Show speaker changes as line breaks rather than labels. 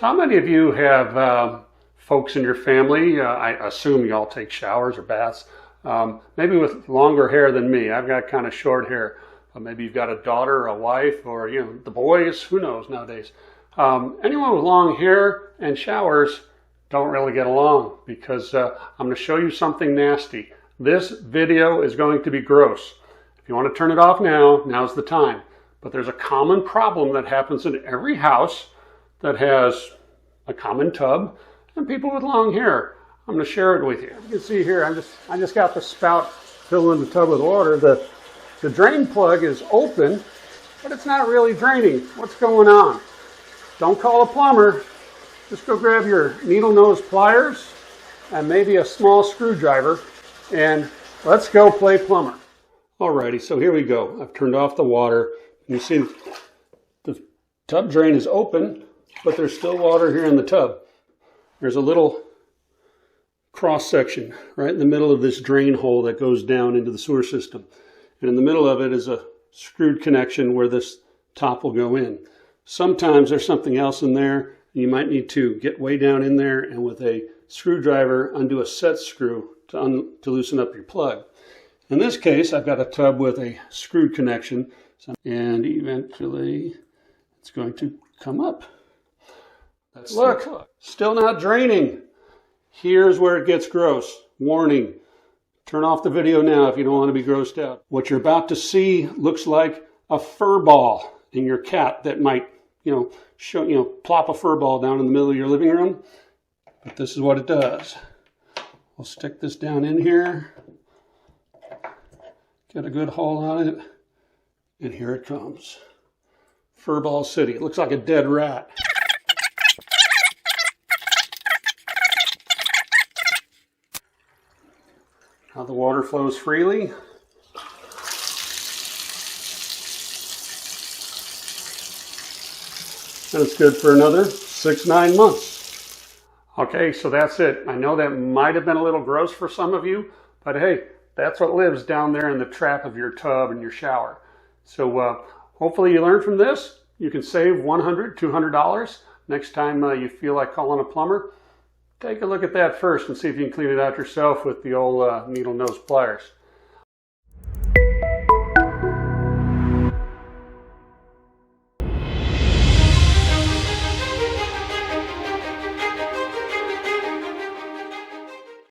So how many of you have folks in your family, I assume you all take showers or baths, maybe with longer hair than me. I've got kind of short hair. Maybe you've got a daughter or a wife, or the boys, who knows nowadays. Anyone with long hair and showers don't really get along, because I'm going to show you something nasty. This video is going to be gross. If you want to turn it off now, now's the time. But there's a common problem that happens in every house that has a common tub and people with long hair. I'm going to share it with you. You can see here, I just got the spout filling the tub with water. The drain plug is open, but it's not really draining. What's going on? Don't call a plumber. Just go grab your needle nose pliers and maybe a small screwdriver, and let's go play plumber. Alrighty, so here we go. I've turned off the water. You see the tub drain is open, but there's still water here in the tub. There's a little cross section right in the middle of this drain hole that goes down into the sewer system. And in the middle of it is a screwed connection where this top will go in. Sometimes there's something else in there. You might need to get way down in there and with a screwdriver undo a set screw to loosen up your plug. In this case, I've got a tub with a screwed connection, and eventually it's going to come up. Look, still not draining. Here's where it gets gross. Warning, turn off the video now if you don't want to be grossed out. What you're about to see looks like a fur ball in your cat that might, plop a fur ball down in the middle of your living room. But this is what it does. We'll stick this down in here, get a good hole on it, and here it comes. Furball City. It looks like a dead rat. Now the water flows freely. And it's good for another 6-9 months. Okay, so that's it. I know that might have been a little gross for some of you, but hey, that's what lives down there in the trap of your tub and your shower. So hopefully you learned from this. You can save $100, $200 next time you feel like calling a plumber. Take a look at that first and see if you can clean it out yourself with the old needle nose pliers.